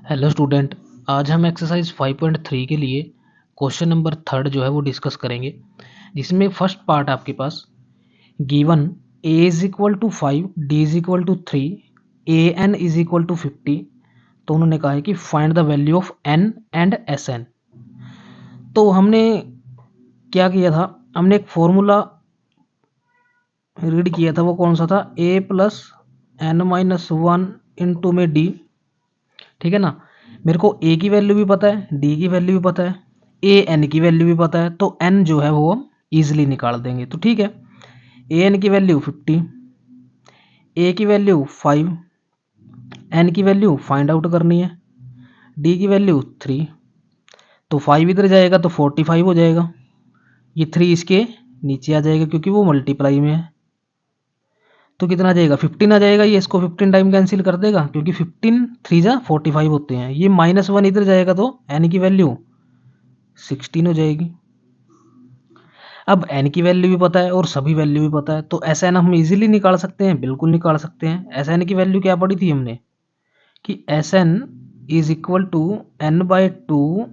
Hello student, आज हम exercise 5.3 के लिए क्वेश्चन नंबर 3 जो है वो डिस्कस करेंगे, जिसमें फर्स्ट पार्ट आपके पास given a is equal to 5, d is equal to 3, a n is equal to 50। तो उन्होंने कहा है कि find the value of n and S N. तो हमने क्या किया था, हमने एक फॉर्मूला रीड किया था, वो कौन सा था, a plus n minus one into में d। ठीक है ना। मेरे को ए की वैल्यू भी पता है, डी की वैल्यू भी पता है, ए एन की वैल्यू भी पता है, तो एन जो है वो हम ईजिली निकाल देंगे। तो ठीक है, ए एन की वैल्यू 50, ए की वैल्यू 5, एन की वैल्यू फाइंड आउट करनी है, डी की वैल्यू 3। तो 5 इधर जाएगा तो 45 हो जाएगा, ये 3 इसके नीचे आ जाएगा क्योंकि वो मल्टीप्लाई में है। तो कितना आ जाएगा, 15 आ जाएगा। ये इसको 15 टाइम कैंसिल कर देगा क्योंकि 15 3 जा 45 होते हैं। ये -1 इधर जाएगा तो एन की वैल्यू 16 हो जाएगी। अब एन की वैल्यू भी पता है और सभी वैल्यू भी पता है, तो एस एन हम इजीली निकाल सकते हैं, बिल्कुल निकाल सकते हैं। एस एन की वैल्यू क्या पड़ी थी हमने कि S n is equal to n by two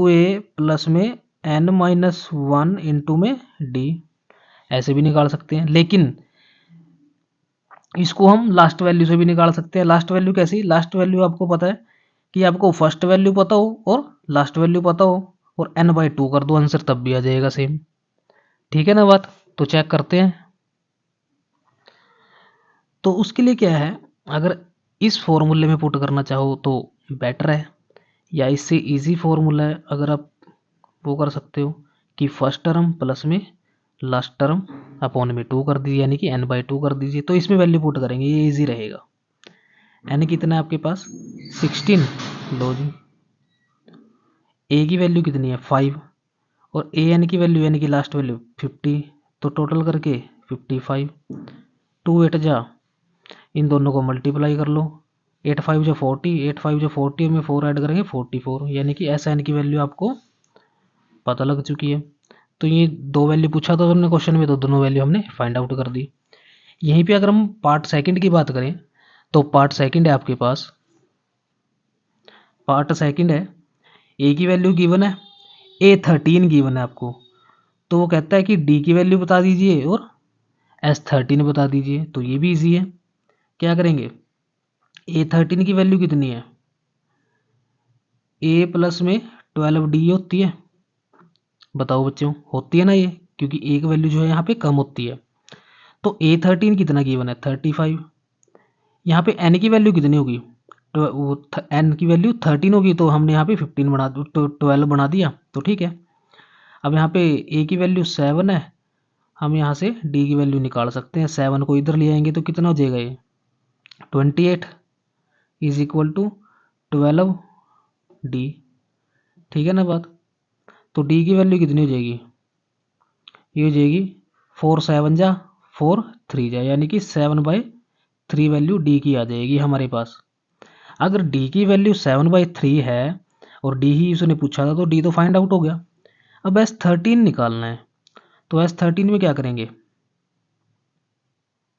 a plus में एन माइनस वन इंटू में डी। ऐसे भी निकाल सकते हैं, लेकिन इसको हम लास्ट वैल्यू से भी निकाल सकते हैं। लास्ट वैल्यू कैसी, लास्ट वैल्यू आपको पता है कि आपको फर्स्ट वैल्यू पता हो और लास्ट वैल्यू पता हो और एन बाई टू कर दो आंसर, तब भी आ जाएगा सेम। ठीक है ना बात। तो चेक करते हैं। तो उसके लिए क्या है, अगर इस फॉर्मूले में पुट करना चाहो तो बेटर है, या इससे इजी फॉर्मूला है अगर आप वो कर सकते हो कि फर्स्ट टर्म प्लस में लास्ट टर्म अपॉन में 2 कर दीजिए, यानी कि n बाई 2 कर दीजिए। तो इसमें वैल्यू पुट करेंगे, ये इजी रहेगा। n कितना है आपके पास 16, लो जी। a की वैल्यू कितनी है 5 और a n की वैल्यू यानी कि लास्ट वैल्यू 50, तो टोटल करके 55। 2 8 जा, इन दोनों को मल्टीप्लाई कर लो, 8 5 जो 40, 8 5 जो 40 में 4 ऐड करेंगे 44, यानी कि एस एन की वैल्यू आपको पता लग चुकी है। तो ये दो वैल्यू पूछा था हमने क्वेश्चन में, तो दोनों वैल्यू हमने फाइंड आउट कर दी। यहीं पे अगर हम पार्ट सेकंड की बात करें तो पार्ट सेकंड है आपके पास, पार्ट सेकंड है ए की वैल्यू गिवन है, ए 13 गिवन है आपको। तो वो कहता है कि डी की वैल्यू बता दीजिए और एस 13 बता दीजिए। तो ये भी इजी है, क्या करेंगे, ए 13 की वैल्यू कितनी है, ए प्लस में 12 डी होती है। बताओ बच्चों, होती है ना ये, क्योंकि एक वैल्यू जो है यहाँ पे कम होती है। तो ए 13 कितना गिवन है 35। यहाँ पे एन की वैल्यू कितनी होगी, एन की वैल्यू 13 होगी, तो हमने यहाँ पे 15 बना 12 बना दिया। तो ठीक है, अब यहाँ पे ए की वैल्यू 7 है, हम यहाँ से डी की वैल्यू निकाल सकते हैं। 7 को इधर ले आएंगे तो कितना हो जाएगा, ये 28 इज इक्वल टू 12 डी। ठीक है ना बात। तो डी की वैल्यू कितनी हो जाएगी, ये हो जाएगी 4 7 जा 4 3 जा, यानी कि 7/3 वैल्यू डी की आ जाएगी हमारे पास। अगर डी की वैल्यू 7/3 है और डी ही उसने पूछा था, तो डी तो फाइंड आउट हो गया। अब एस 13 निकालना है, तो एस 13 में क्या करेंगे,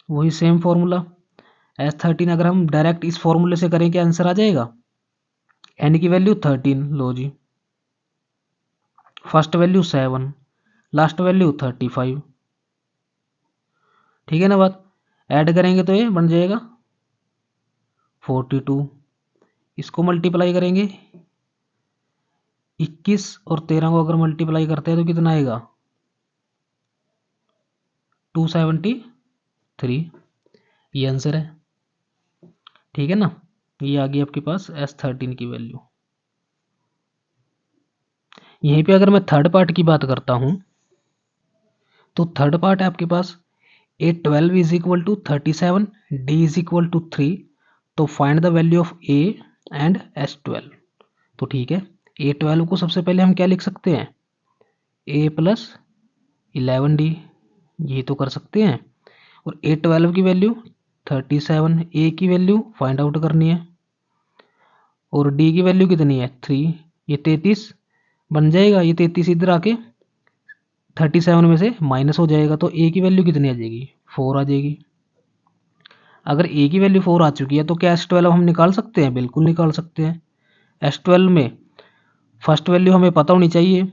वही सेम फॉर्मूला। एस 13 अगर हम डायरेक्ट इस फॉर्मूले से करें, क्या आंसर आ जाएगा, एन की वैल्यू 13, लो जी, फर्स्ट वैल्यू 7, लास्ट वैल्यू 35। ठीक है ना बात। ऐड करेंगे तो ये बन जाएगा 42, इसको मल्टीप्लाई करेंगे 21 और 13 को अगर मल्टीप्लाई करते हैं तो कितना आएगा 273, ये आंसर है। ठीक है ना, ये आ गई आपके पास एस 13 की वैल्यू। यहीं पे अगर मैं थर्ड पार्ट की बात करता हूं, तो थर्ड पार्ट है आपके पास a 12 is equal to 37, d is equal to 3। तो find the value of a and S 12। तो ठीक है, ए 12 को सबसे पहले हम क्या लिख सकते हैं, ए प्लस 11 डी, ये तो कर सकते हैं। और ए 12 की वैल्यू 37, ए की वैल्यू फाइंड आउट करनी है और डी की वैल्यू कितनी है 3, ये 33 बन जाएगा। ये 33 इधर आके 37 में से माइनस हो जाएगा, तो ए की वैल्यू कितनी आ जाएगी 4 आ जाएगी। अगर ए की वैल्यू 4 आ चुकी है तो क्या S12 हम निकाल सकते हैं? बिल्कुल निकाल सकते हैं। S12 में फर्स्ट वैल्यू हमें पता होनी चाहिए,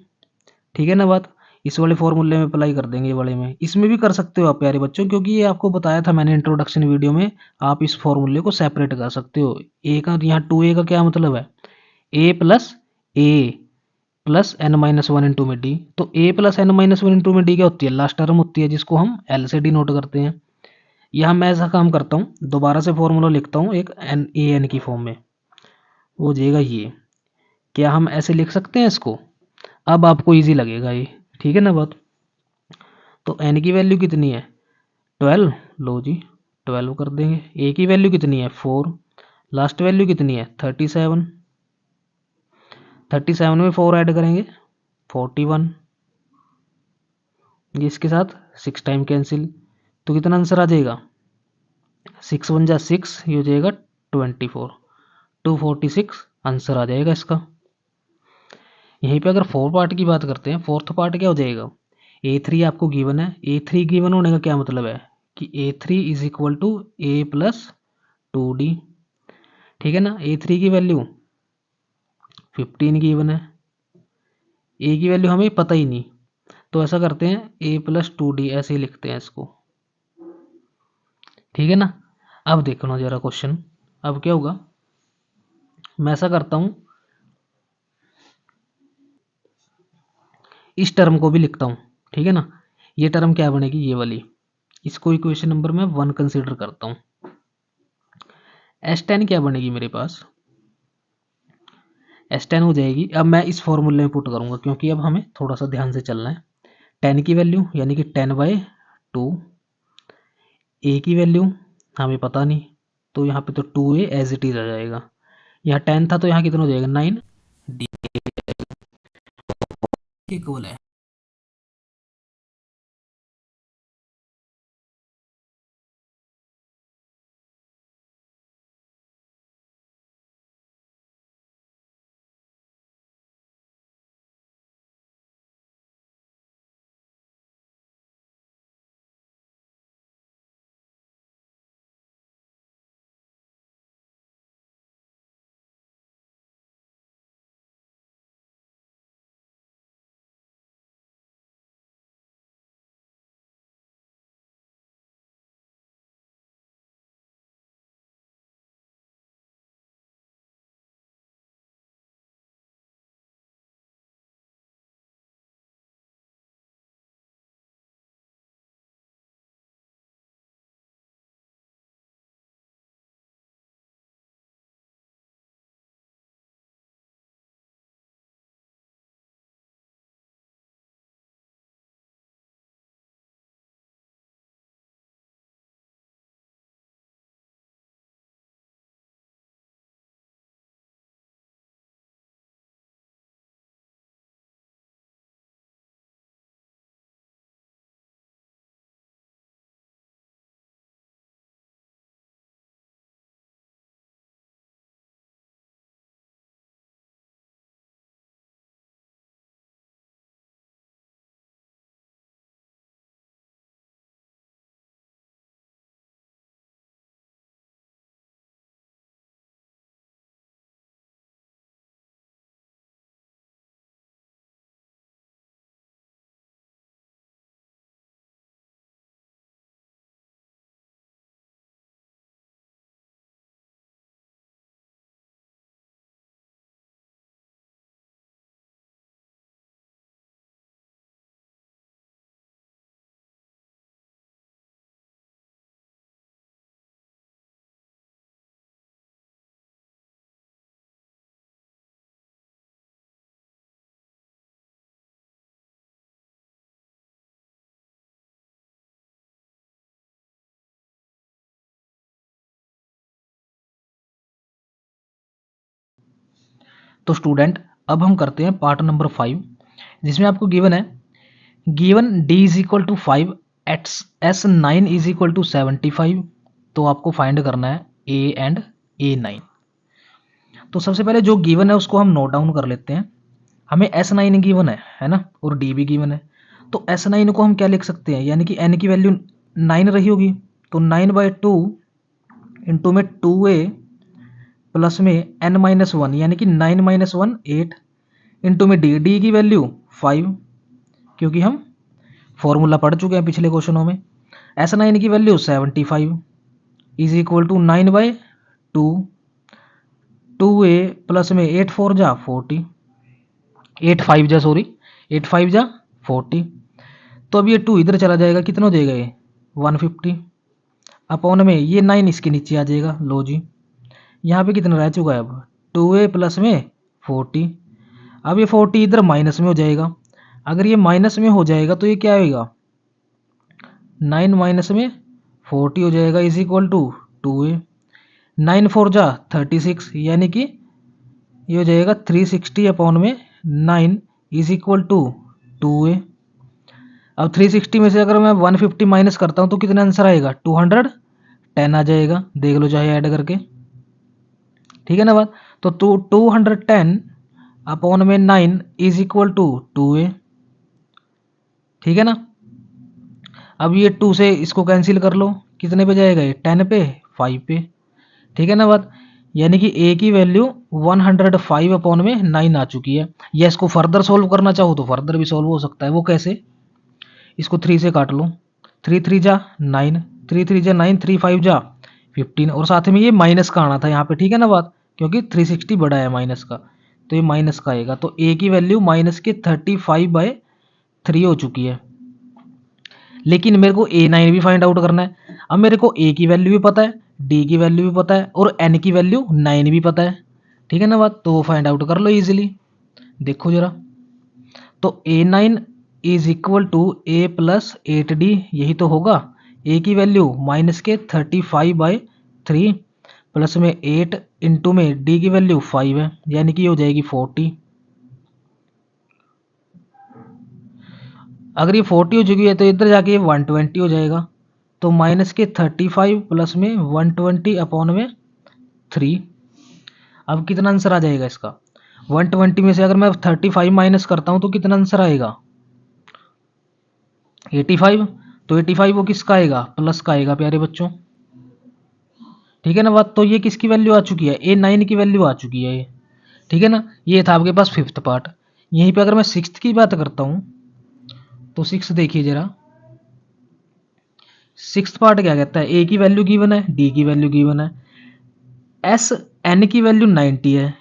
ठीक है ना बात। इस वाले फॉर्मूले में अप्लाई कर देंगे, ये वाले में। इसमें भी कर सकते हो आप प्यारे बच्चों, क्योंकि ये आपको बताया था मैंने इंट्रोडक्शन वीडियो में। आप इस फॉर्मूले को सेपरेट कर सकते हो। ए का यहाँ 2a का क्या मतलब है? a plus a plus n minus one into में डी। तो a plus n minus one into में डी क्या होती है? लास्ट टर्म होती है, जिसको हम एल से डिनोट करते हैं। यहाँ मैं ऐसा काम करता हूँ, दोबारा से फॉर्मूला लिखता हूँ एक एन ए एन की फॉर्म में, वो हो जाएगा ये। क्या हम ऐसे लिख सकते हैं इसको? अब आपको इजी लगेगा ये, ठीक है ना बात। तो एन की वैल्यू कितनी है? 12। लो जी 12 कर देंगे। ए की वैल्यू कितनी है? 4। लास्ट वैल्यू कितनी है? 37। 37 में 4 ऐड करेंगे 41। ये इसके साथ 6 टाइम कैंसिल, तो कितना आंसर आ जाएगा? 6 वन जा 6, ये हो जाएगा 24। 246 आंसर आ जाएगा इसका। यहीं पे अगर 4 पार्ट की बात करते हैं, फोर्थ पार्ट क्या हो जाएगा? A3 आपको गिवन है। A3 गिवन होने का क्या मतलब है कि A3 is equal to a plus 2D, ठीक है ना। A3 की वैल्यू 15 गिवन है, ए की वैल्यू हमें पता ही नहीं, तो ऐसा करते हैं a प्लस 2D ऐसे ही लिखते हैं इसको, ठीक है ना। अब देखना जरा क्वेश्चन, अब क्या होगा। मैं ऐसा करता हूं, इस टर्म को भी लिखता हूं, ठीक है ना। ये टर्म क्या बनेगी? ये वाली। इसको इक्वेशन नंबर मैं 1 कंसीडर करता हूं। S10 क्या बनेगी मेरे पास? S10 हो जाएगी, अब मैं इस फॉर्मूले में पुट करूंगा, क्योंकि अब हमें थोड़ा सा ध्यान से चलना है। 10 की वैल्यू यानी कि 10/2। ए की वैल्यू हमें पता नहीं, तो यहाँ पे तो 2a एज इट इज आ जाएगा। यहाँ 10 था तो यहाँ कितना हो जाएगा? 9 डी इक्वल है। तो स्टूडेंट अब हम करते हैं पार्ट नंबर 5, जिसमें आपको गिवन है, given d is equal to 5 at S9 is equal to 75। तो आपको फाइंड करना है a एंड A9। तो सबसे पहले जो गिवन है उसको हम नोट डाउन कर लेते हैं। हमें S9 गिवन है ना, और d भी गिवन है। तो S9 को हम क्या लिख सकते हैं, यानी कि n की वैल्यू 9 रही होगी, तो 9/2 इंटू में 2a प्लस में n-1 यानी कि 9 - 1 8 इंटू में डी की वैल्यू 5, क्योंकि हम फॉर्मूला पढ़ चुके हैं पिछले क्वेश्चनों में। S9 की value 75 is equal to 9/2 2a plus में 8 4 जा 40 8 5 जा 40। तो अब ये 2 इधर चला जाएगा, कितना हो जाएगा ये 150 अपॉन में ये 9 इसके नीचे आ जाएगा। लो जी, यहाँ पे कितना रह चुका है अब 2a प्लस में 40। अब ये 40 इधर माइनस में हो जाएगा। अगर ये माइनस में हो जाएगा तो ये क्या होगा 9 माइनस में 40 हो जाएगा इज इक्वल टू 2a। 9 4 जा 36 यानी कि ये हो जाएगा 360 अपॉन में 9 इज इक्वल टू 2a। अब 360 में से अगर मैं 150 माइनस करता हूँ तो कितना आंसर आएगा 210 आ जाएगा। देख लो चाहे ऐड करके, ठीक है ना बात। तो 210 अपॉन में 9 इज इक्वल टू 2a, ठीक है ना। अब ये 2 से इसको कैंसिल कर लो, कितने पे जाएगा ये 10 पे 5 पे, ठीक है ना बात। यानी कि a की वैल्यू 105 अपॉन में 9 आ चुकी है। या इसको फर्दर सोल्व करना चाहो तो फर्दर भी सोल्व हो सकता है। वो कैसे, इसको 3 से काट लो, 3 3 जा 9 3 3 जा 9 3 5 जा 15 और साथ में ये माइनस का आना था यहाँ पे, ठीक है ना बात, क्योंकि 360 बड़ा है माइनस का, तो ये माइनस का आएगा। तो a की वैल्यू माइनस के 35/3 हो चुकी है। लेकिन मेरे को a9 भी फाइंड आउट करना है। अब मेरे को a की वैल्यू भी पता है, d की वैल्यू भी पता है और n की वैल्यू 9 भी पता है, ठीक है ना बात। तो वो फाइंड आउट कर लो इजीली, देखो जरा। तो a9 is equal to a plus 8d, यही तो होगा। a की वैल्यू माइनस के 35/3 प्लस में 8 इंटू में d की वैल्यू 5 है, यानी कि हो जाएगी 40। अगर ये 40 हो चुकी है तो इधर जाके ये 120 हो जाएगा। तो माइनस के 35 प्लस में 120 अपॉन में 3। अब कितना आंसर आ जाएगा इसका 120 में से अगर मैं 35 माइनस करता हूं तो कितना आंसर आएगा 85। तो 85 वो किसका आएगा प्लस का आएगा प्यारे बच्चों, ठीक है ना बात। तो ये किसकी वैल्यू आ चुकी है a9 की वैल्यू आ चुकी है ये, ठीक है ना। ये था आपके पास 5th पार्ट। यहीं पे अगर मैं 6th की बात करता हूं तो 6th देखिए जरा। 6th पार्ट क्या कहता है, a की वैल्यू गिवन है, d की वैल्यू गिवन है, एस n की वैल्यू 90 है।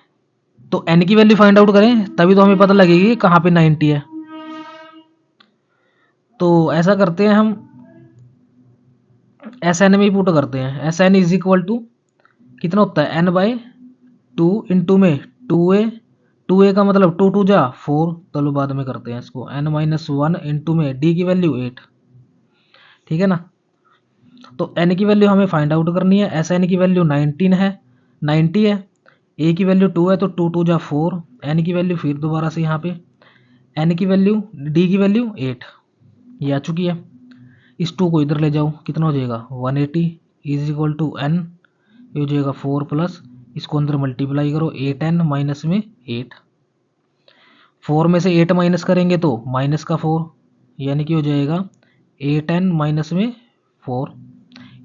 तो n की वैल्यू फाइंड आउट करें तभी तो हमें पता लगेगी कि कहाँ पे 90 है। तो ऐसा करते हैं हम एस एन में पुट करते हैं। S n is equal to कितना होता है n/2 इंटू में 2a का मतलब 2 2 जा 4। चलो बाद में करते हैं इसको n-1 इंटू में d की वैल्यू 8, ठीक है ना। तो n की वैल्यू हमें फाइंड आउट करनी है। एस एन की वैल्यू 90 है, a की वैल्यू 2 है तो 2 2 जा 4, n की वैल्यू फिर दोबारा से यहाँ पे n की वैल्यू d की वैल्यू 8 ये आ चुकी है। इस 2 को इधर ले जाओ, कितना हो जाएगा 180 इज इक्वल टू n, ये हो जाएगा 4 प्लस इसको अंदर मल्टीप्लाई करो 8n माइनस में 8, 4 में से 8 माइनस करेंगे तो माइनस का 4, यानी कि हो जाएगा 8n माइनस में 4।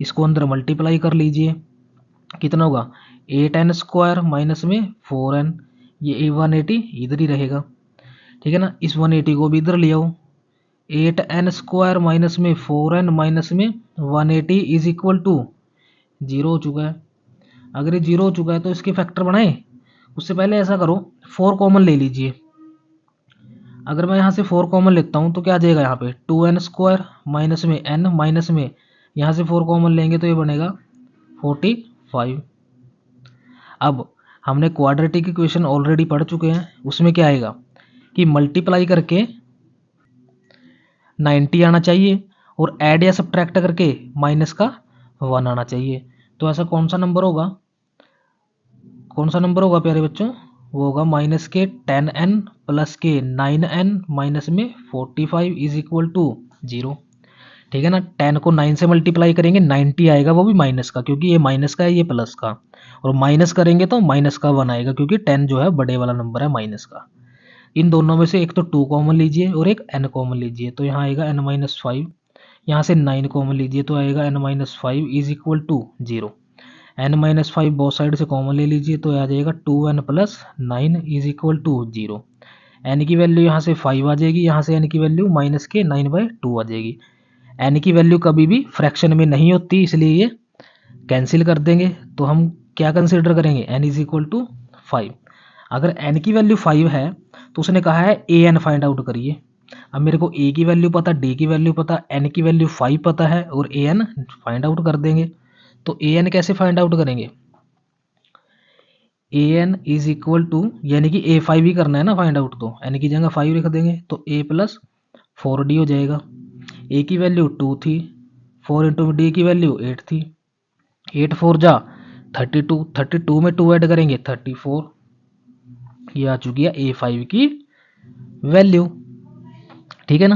इसको अंदर मल्टीप्लाई कर लीजिए, कितना होगा 8n स्क्वायर माइनस में 4n, ये 180 इधर ही रहेगा, ठीक है ना। इस 180 को भी इधर ले आओ, 8n स्क्वायर माइनस में 4n माइनस में 180 इज इक्वल टू 0 हो चुका है। अगर ये 0 हो चुका है तो इसके फैक्टर बनाए, उससे पहले ऐसा करो 4 कॉमन ले लीजिए। अगर मैं यहाँ से 4 कॉमन लेता हूँ तो क्या आ जाएगा यहाँ पे 2n स्क्वायर माइनस में n माइनस में यहाँ से 4 कॉमन लेंगे तो ये बनेगा 45। अब हमने क्वाड्रेटिक इक्वेशन ऑलरेडी पढ़ चुके हैं, उसमें क्या आएगा कि मल्टीप्लाई करके 90 आना चाहिए और ऐड या सब्ट्रैक्ट करके माइनस का 1 आना चाहिए। तो ऐसा कौन सा नंबर होगा प्यारे बच्चों, वो होगा माइनस के 10n प्लस के 9n माइनस में 45 इज इक्वल टू 0, ठीक है ना। 10 को 9 से मल्टीप्लाई करेंगे 90 आएगा, वो भी माइनस का, क्योंकि ये माइनस का है ये प्लस का, और माइनस करेंगे तो माइनस का 1 आएगा, क्योंकि 10 जो है बड़े वाला नंबर है माइनस का। इन दोनों में से एक तो 2 कॉमन लीजिए और एक n कॉमन लीजिए, तो यहाँ आएगा n-5, यहाँ से 9 कॉमन लीजिए तो आएगा n-5 is equal to 0। n-5 both side से कॉमन ले लीजिए तो आ जाएगा 2n + 9 is equal to 0। n की वैल्यू यहाँ से 5 आ जाएगी, यहाँ से n की वैल्यू -9/2 आ जाएगी। n की वैल्यू कभी भी फ्रैक्शन में नहीं होती, इसलिए ये कैंसिल कर देंगे। तो हम क्या कंसिडर करेंगे, n इज इक्वल टू 5। अगर n की वैल्यू 5 है तो उसने कहा है an फाइंड आउट करिए। अब मेरे को a की वैल्यू पता, d की वैल्यू पता, n की वैल्यू 5 पता है और an फाइंड आउट कर देंगे। तो an कैसे फाइंड आउट करेंगे, an इज इक्वल टू, यानी कि a5 ही करना है ना फाइंड आउट, तो n की जगह 5 लिख देंगे तो a + 4d हो जाएगा। a की वैल्यू 2 थी, 4 इंटू d की वैल्यू 8 थी, 8 4 जा 32, 32 में 2 ऐड करेंगे 34, ये आ चुकी है a5 की वैल्यू। ठीक है ना।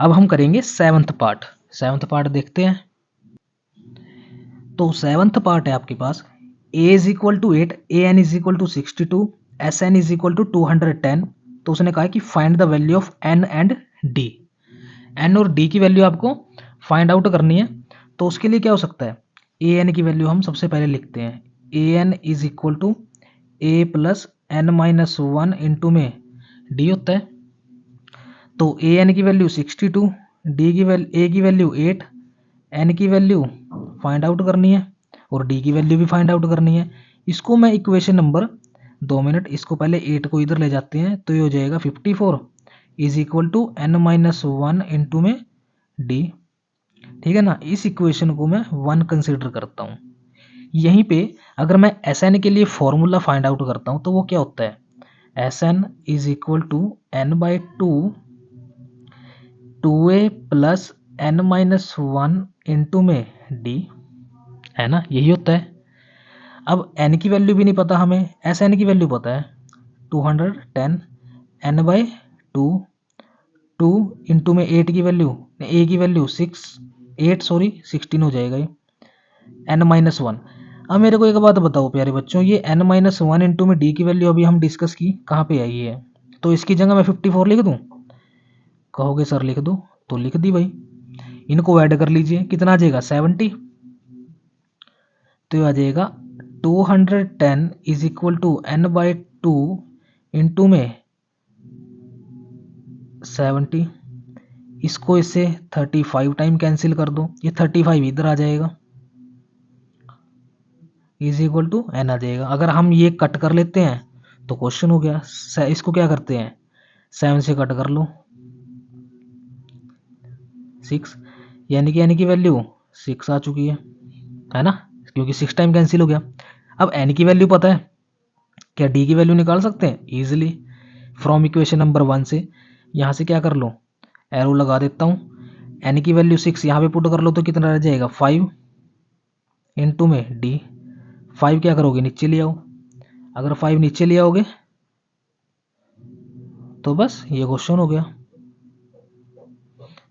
अब हम करेंगे सेवन्थ पार्ट। सेवन्थ पार्ट देखते हैं। तो सेवन्थ पार्ट है आपके पास a is equal to 8, an is equal to 62, sn is equal to 210। तो उसने कहा कि find the value of n and d। n और d की वैल्यू आपको फाइंड आउट करनी है। तो उसके लिए क्या हो सकता है, an की वैल्यू हम सबसे पहले लिखते हैं, an is equal to a + n-1 into में d होता है। तो an की वैल्यू 62, d की वैल्यू, a की वैल्यू 8, n की वैल्यू फाइंड आउट करनी है और d की वैल्यू भी फाइंड आउट करनी है। इसको मैं इक्वेशन नंबर 2 मिनट, इसको पहले 8 को इधर ले जाते हैं तो ये हो जाएगा 54 is equal to n-1 into में d। ठीक है ना। इस इक्वेशन को मैं 1 कंसिडर करता हूँ। यहीं पे अगर मैं Sn के लिए फॉर्मूला फाइंड आउट करता हूँ तो वो क्या होता है, Sn is equal to n/2 2a + n-1 into में d, है ना, यही होता है। अब n की वैल्यू भी नहीं पता हमें, Sn की वैल्यू पता है 210, n/2 2 इंटू में 8 की वैल्यू, a की वैल्यू 16 हो जाएगा ये, n-1। अब मेरे को एक बात बताओ प्यारे बच्चों, ये n-1 इंटू में d की वैल्यू अभी हम डिस्कस की कहाँ पे आई है, तो इसकी जगह मैं 54 लिख दूँ, कहोगे सर लिख दो, तो लिख दी भाई। इनको ऐड कर लीजिए, कितना आ जाएगा 70, तो ये आ जाएगा 210 is equal to n/2 into में 70। इसको इससे 35 टाइम कैंसिल कर दो, ये 35 इधर आ जाएगा इज इक्वल टू n आ जाएगा। अगर हम ये कट कर लेते हैं तो क्वेश्चन हो गया। इसको क्या करते हैं, 7 से कट कर लो 6, यानी कि n की वैल्यू 6 आ चुकी है ना, क्योंकि 6 टाइम कैंसिल हो गया। अब n की वैल्यू पता है, क्या d की वैल्यू निकाल सकते हैं इजीली फ्रॉम इक्वेशन नंबर 1 से। यहाँ से क्या कर लो, एरो लगा देता हूँ, n की वैल्यू 6 यहाँ पे पुट कर लो तो कितना रह जाएगा 5 इंटू में d। 5 क्या करोगे नीचे ले आओ, अगर 5 नीचे ले आओगे तो बस ये क्वेश्चन हो गया।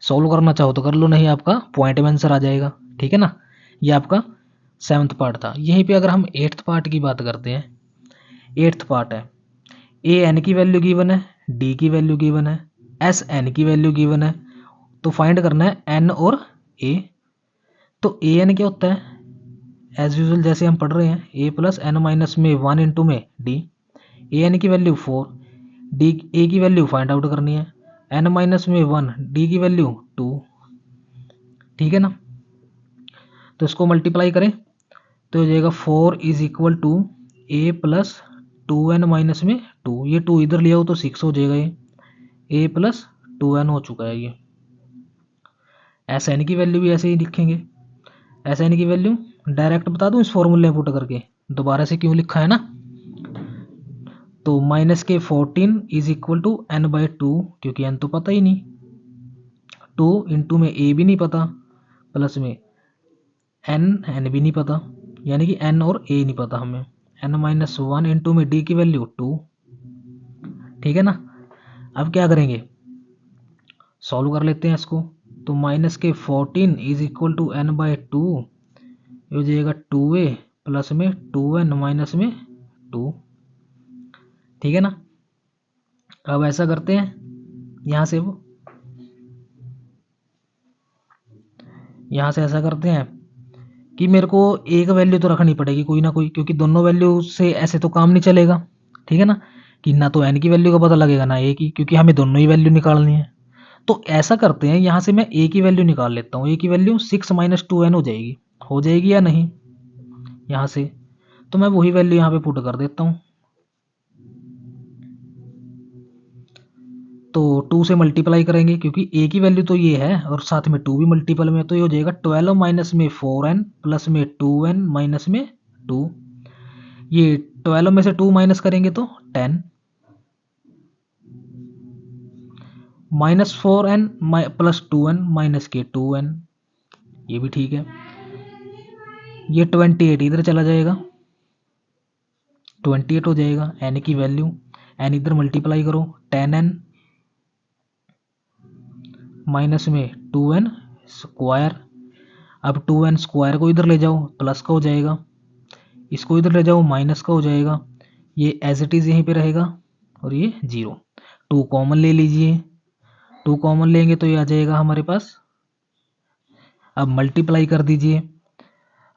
सॉल्व करना चाहो तो कर लो, नहीं आपका पॉइंट में आंसर आ जाएगा। ठीक है ना। ये आपका 7th पार्ट था। यहीं पे अगर हम 8th पार्ट की बात करते हैं, 8th पार्ट है, ए एन की वैल्यू गिवन है, डी की वैल्यू गिवन है, एस एन की वैल्यू गिवन है, तो फाइंड करना है एन और ए। तो ए एन क्या होता है, एज यूजुअल जैसे हम पढ़ रहे हैं, ए + n-1 इंटू में डी। ए एन की वैल्यू 4, डी ए की वैल्यू फाइंड आउट करनी है, n-1 डी की वैल्यू 2। ठीक है ना। तो इसको मल्टीप्लाई करें तो हो जाएगा 4 is equal to A + 2n-2, ये 2 इधर ले आओ तो 6 हो जाएगा, ये a + 2n हो चुका है। ये एस एन की वैल्यू भी ऐसे ही लिखेंगे। एस एन की वैल्यू डायरेक्ट बता दूं इस फॉर्मूले में पुट करके, दोबारा से क्यों लिखा है ना, तो -14 इज इक्वल टू n/2, क्योंकि n तो पता ही नहीं, 2 इंटू में a भी नहीं पता, प्लस में n भी नहीं पता, यानी कि n और a नहीं पता हमें, n-1 इंटू में d की वैल्यू 2। ठीक है ना। अब क्या करेंगे, सॉल्व कर लेते हैं इसको, तो -14 इज इक्वल टू n/2, ये हो जाएगा 2a प्लस में 2n माइनस में 2। ठीक है ना। अब ऐसा करते हैं, यहाँ से वो, यहाँ से ऐसा करते हैं, कि मेरे को एक वैल्यू तो रखनी पड़ेगी कोई ना कोई, क्योंकि दोनों वैल्यू से ऐसे तो काम नहीं चलेगा, ठीक है ना, कि ना तो n की वैल्यू का पता लगेगा ना a की, क्योंकि हमें दोनों ही वैल्यू निकालनी है। तो ऐसा करते हैं, यहाँ से मैं a की वैल्यू निकाल लेता हूँ। a की वैल्यू 6 माइनस 2n हो जाएगी या नहीं यहाँ से, तो मैं वही वैल्यू यहाँ पे पुट कर देता हूँ। तो 2 से मल्टीप्लाई करेंगे, क्योंकि a की वैल्यू तो ये है और साथ में 2 भी मल्टीपल में, तो ये हो जाएगा 12 माइनस में 4n प्लस में 2n माइनस में 2। ये 12 में से 2 माइनस करेंगे तो 10 minus 4n plus 2n minus के 2n, ये भी ठीक है। ये 28 इधर चला जाएगा, 28 हो जाएगा n की वैल्यू। n इधर मल्टीप्लाई करो, 10n माइनस में 2n स्क्वायर। अब 2n स्क्वायर को इधर ले जाओ, प्लस का हो जाएगा, इसको इधर ले जाओ, माइनस का हो जाएगा। ये एज इट इज़ यहीं पे रहेगा और ये 0। 2 कॉमन ले लीजिए, 2 कॉमन लेंगे तो ये आ जाएगा हमारे पास। अब मल्टीप्लाई कर दीजिए।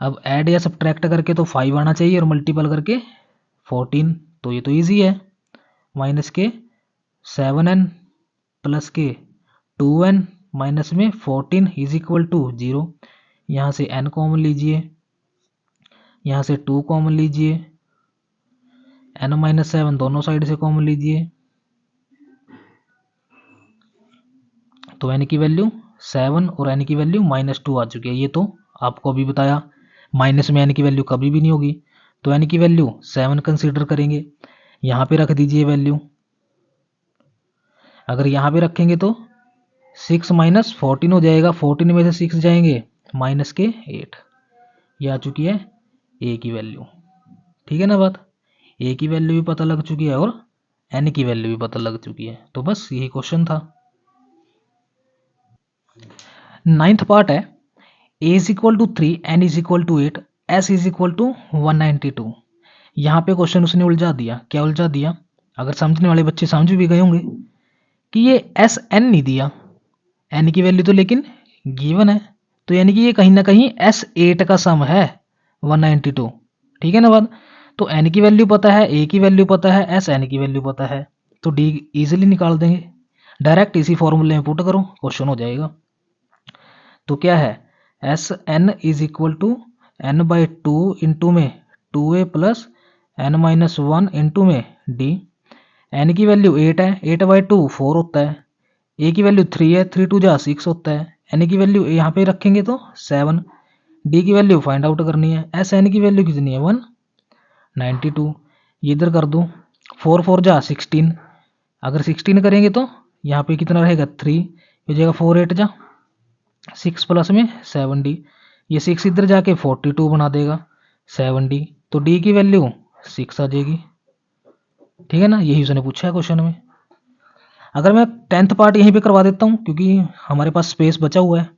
अब ऐड या सब्ट्रैक्ट करके तो 5 आना चाहिए और मल्टीपल करके 14, तो ये तो ईजी है। माइनस के 7n प्लस के 2n माइनस में 14 इज इक्वल टू 0। यहाँ से n कॉमन लीजिए, यहाँ से 2 कॉमन लीजिए, n माइनस 7 दोनों साइड से कॉमन लीजिए, तो n की वैल्यू 7 और n की वैल्यू -2 आ चुकी है। ये तो आपको अभी बताया, माइनस में n की वैल्यू कभी भी नहीं होगी, तो n की वैल्यू 7 कंसीडर करेंगे। यहाँ पे रख दीजिए वैल्यू। अगर यहाँ पे रखेंगे तो 6 माइनस 14 हो जाएगा, 14 में से 6 जाएंगे माइनस के 8। ये आ चुकी है a की वैल्यू, ठीक है ना बात। a की वैल्यू भी पता लग चुकी है और n की वैल्यू भी पता लग चुकी है, तो बस यही क्वेश्चन था। 9th पार्ट है, a is equal to 3, n is equal to 8, s is equal to 192। यहाँ पे क्वेश्चन उसने उलझा दिया। क्या उलझा दिया? अगर समझने वाले बच्चे समझ भी गए होंगे कि ये एस एन नहीं दिया, एन की वैल्यू तो लेकिन गिवन है, तो यानी कि ये कहीं ना कहीं S8 का सम है 192, ठीक है ना बात। तो n की वैल्यू पता है, a की वैल्यू पता है, SN की वैल्यू पता है, तो d इजीली निकाल देंगे। डायरेक्ट इसी फॉर्मूले में पुट करो, क्वेश्चन हो जाएगा। तो क्या है, SN is equal to n/2 into में 2a प्लस n-1 इंटू में d। n की वैल्यू 8 है, 8/2 4 होता है। a की वैल्यू 3 है, 3 2 जा 6 होता है। n की वैल्यू यहाँ पे रखेंगे तो 7। d की वैल्यू फाइंड आउट करनी है। SN की वैल्यू कितनी है 192। ये इधर कर दो, 4 4 जा 16। अगर 16 करेंगे तो यहाँ पे कितना रहेगा 3, हो जाएगा 4 8 जा 6 प्लस में 7d। ये 6 इधर जाके 42 बना देगा 7d, तो d की वैल्यू 6 आ जाएगी, ठीक है ना। यही उसने पूछा है क्वेश्चन में। अगर मैं 10th पार्ट यहीं पे करवा देता हूँ क्योंकि हमारे पास स्पेस बचा हुआ है,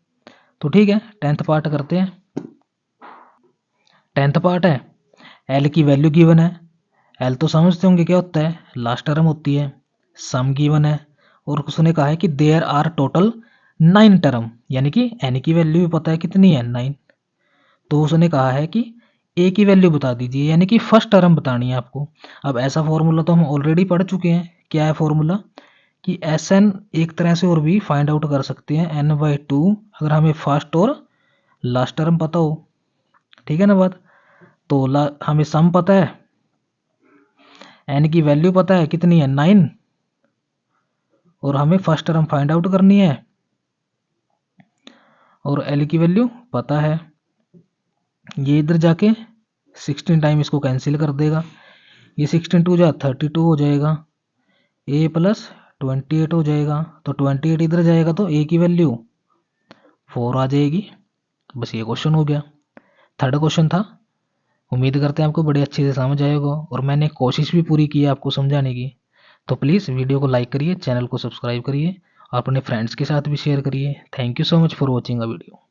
तो ठीक है 10th पार्ट करते हैं। 10th पार्ट है, एल की वैल्यू गिवन है। एल तो समझते होंगे क्या होता है, लास्ट टर्म होती है। सम गिवन है और उसने कहा है कि देयर आर टोटल 9 टर्म, यानी कि एन की वैल्यू भी पता है कितनी है 9। तो उसने कहा है कि ए की वैल्यू बता दीजिए, यानी कि फर्स्ट टर्म बतानी है आपको। अब ऐसा फॉर्मूला तो हम ऑलरेडी पढ़ चुके हैं। क्या है फॉर्मूला कि SN एक तरह से और भी फाइंड आउट कर सकते हैं n/2, अगर हमें फर्स्ट और लास्ट टर्म पता हो, ठीक है ना बात। तो हमें सम पता है, n की वैल्यू पता है कितनी है 9, और हमें फर्स्ट टर्म फाइंड आउट करनी है, और l की वैल्यू पता है। ये इधर जाके 16 टाइम इसको कैंसिल कर देगा, ये 16 2 जा 32 हो जाएगा, a प्लस 28 हो जाएगा, तो 28 इधर जाएगा तो a की वैल्यू 4 आ जाएगी। बस ये क्वेश्चन हो गया। थर्ड क्वेश्चन था। उम्मीद करते हैं आपको बड़े अच्छे से समझ आएगा और मैंने कोशिश भी पूरी की है आपको समझाने की। तो प्लीज़ वीडियो को लाइक करिए, चैनल को सब्सक्राइब करिए और अपने फ्रेंड्स के साथ भी शेयर करिए। Thank you so much for watching a video.